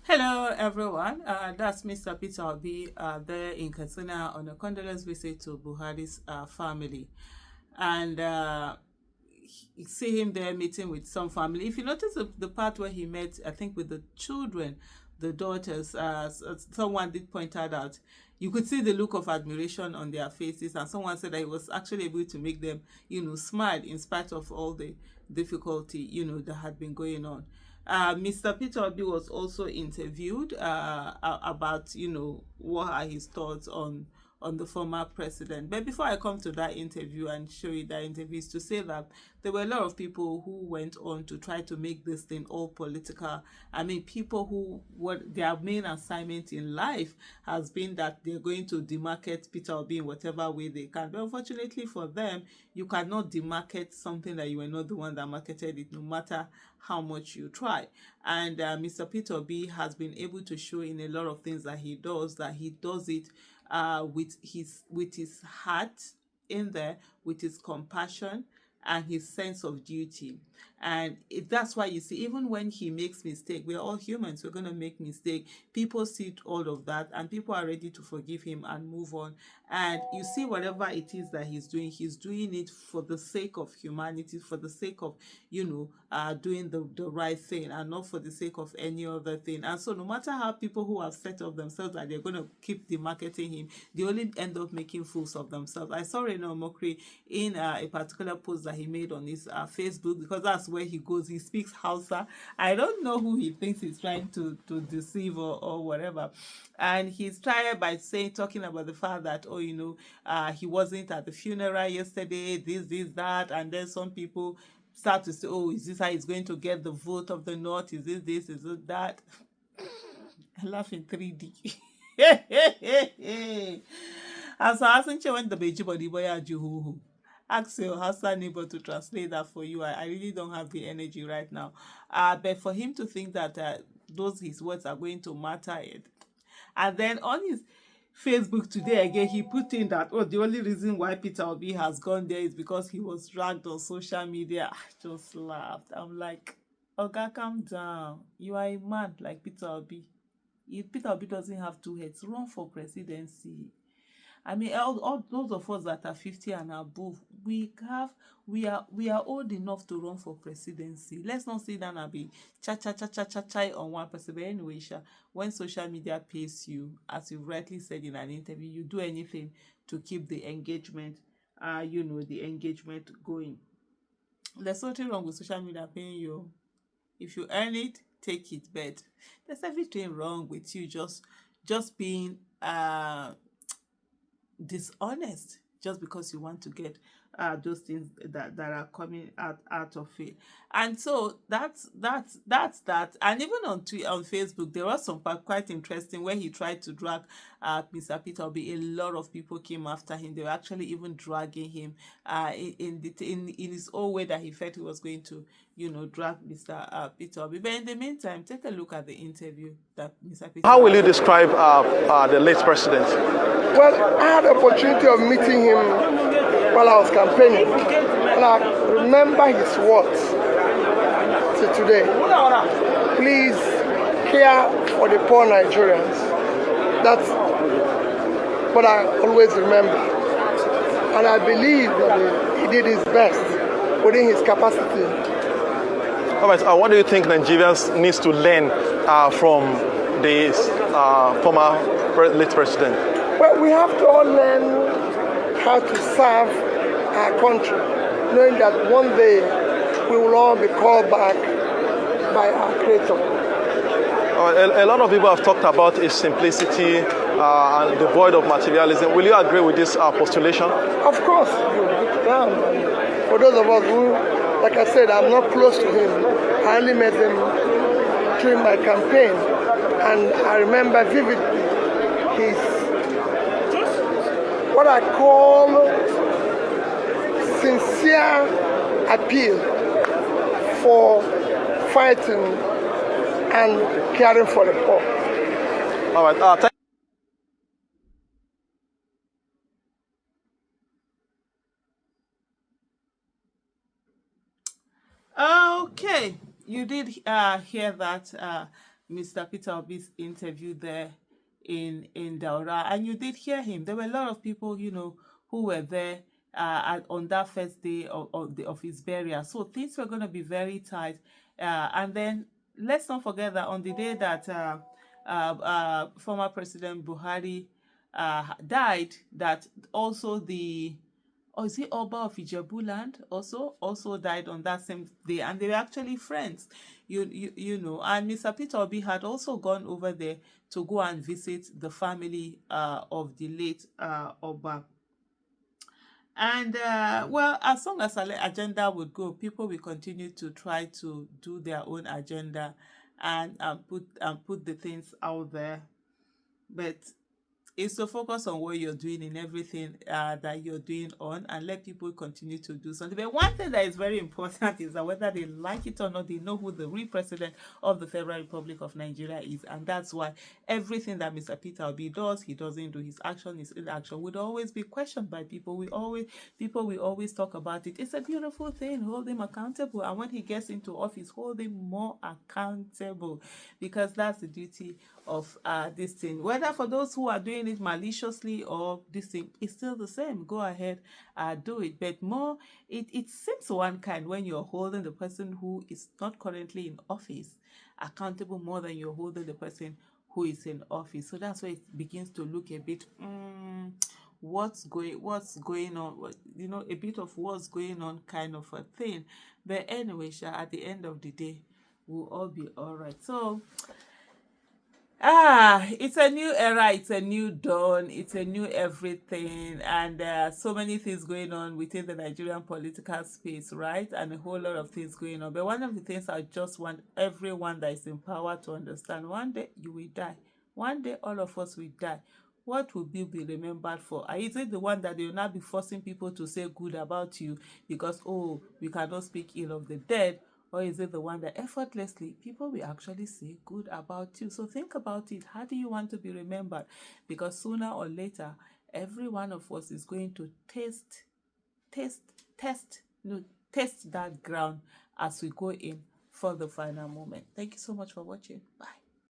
Hello, everyone. That's Mr. Peter Obi there in Katsina on a condolence visit to Buhari's family. And you see him there meeting with some family. If you notice the part where he met, I think, with the children, the daughters, someone did point out, you could see the look of admiration on their faces. And someone said that he was actually able to make them, smile in spite of all the difficulty, that had been going on. Mr. Peter Obi was also interviewed about, what are his thoughts on the former president. But before I come to that interview and show you that interview, is to say that there were a lot of people who went on to try to make this thing all political. I mean, people who, what their main assignment in life has been that they're going to demarket Peter Obi in whatever way they can. But unfortunately for them, you cannot demarket something that you were not the one that marketed it, no matter how much you try. And Mr. Peter Obi has been able to show in a lot of things that he does it with his heart in there, with his compassion and his sense of duty. And that's why you see, even when he makes mistake, we're all humans, we're going to make mistake. People see all of that and people are ready to forgive him and move on. And you see, whatever it is that he's doing it for the sake of humanity, for the sake of, doing the right thing and not for the sake of any other thing. And so no matter how people who have set up themselves that they're going to keep demarketing him, they only end up making fools of themselves. I saw Reno Mokri in a particular post that he made on his Facebook, because that's where he goes. He speaks Hausa. I don't know who he thinks he's trying to deceive or whatever. And he started by talking about the fact that, he wasn't at the funeral yesterday, this, that. And then some people start to say, oh, is this how he's going to get the vote of the North? Is this, is it that? I laugh in 3D. As I asked when the baby body boy juhu. Ask your Hausa neighbor to translate that for you. I really don't have the energy right now. But for him to think that his words are going to matter. And then on his Facebook today again, he put in that, the only reason why Peter Obi has gone there is because he was dragged on social media. I just laughed. I'm like, Oga, calm down. You are a man like Peter Obi. If Peter Obi doesn't have two heads, run for presidency. I mean, all those of us that are 50 and above, we are old enough to run for presidency. Let's not sit down and be cha on one person. But anyway, when social media pays you, as you rightly said in an interview, you do anything to keep the engagement, the engagement going. There's nothing wrong with social media paying you. If you earn it, take it. But there's everything wrong with you just being dishonest just because you want to get those things that are coming out of it. And so that's that. And even on Facebook, there was some part quite interesting where he tried to drag Mr. Peter Obi. A lot of people came after him. They were actually even dragging him in his own way that he felt he was going to, drag Mr. Peter Obi. But in the meantime, take a look at the interview that Mr. Peter How will you describe the late president? Well, I had the opportunity of meeting him while I was campaigning, and I remember his words to today. Please care for the poor Nigerians. That's what I always remember. And I believe that he did his best within his capacity. All right, what do you think Nigerians needs to learn from the former late president? Well, we have to all learn how to serve our country, knowing that one day we will all be called back by our Creator. A lot of people have talked about his simplicity and devoid of materialism. Will you agree with this postulation? Of course. For those of us who, like I said, I'm not close to him. I only met him during my campaign, and I remember vividly his, what I call, sincere appeal for fighting and caring for the poor. All right. Okay, you did hear that Mr. Peter Obi's interview there in Daura, and you did hear him. There were a lot of people, who were there on that first day of his burial. So things were going to be very tight. And then let's not forget that on the day that former President Buhari died, that also the is it Oba of Ijebuland also died on that same day, and they were actually friends, And Mr. Peter Obi had also gone over there to go and visit the family of the late Oba. And well, as long as the agenda would go, people will continue to try to do their own agenda and put the things out there, but is to focus on what you're doing in everything that you're doing on, and let people continue to do something. But one thing that is very important is that whether they like it or not, they know who the real president of the Federal Republic of Nigeria is, and that's why everything that Mr. Peter Obi does, he doesn't do. His action, his inaction would always be questioned by people. People will always talk about it. It's a beautiful thing. Hold him accountable, and when he gets into office, hold him more accountable, because that's the duty of this thing. Whether for those who are doing it maliciously or this thing, it's still the same. Go ahead, do it. But more, it seems one kind when you're holding the person who is not currently in office accountable more than you're holding the person who is in office. So that's why it begins to look a bit what's going on, a bit of what's going on kind of a thing. But anyway, at the end of the day, we'll all be all right. So it's a new era, it's a new dawn, it's a new everything, and so many things going on within the Nigerian political space, right? And a whole lot of things going on. But one of the things I just want everyone that is in power to understand: one day you will die. One day all of us will die. What will you be remembered for? Is it the one that they will not be forcing people to say good about you because, oh, we cannot speak ill of the dead? Or is it the one that effortlessly people will actually say good about you? So think about it. How do you want to be remembered? Because sooner or later, every one of us is going to test that ground as we go in for the final moment. Thank you so much for watching. Bye.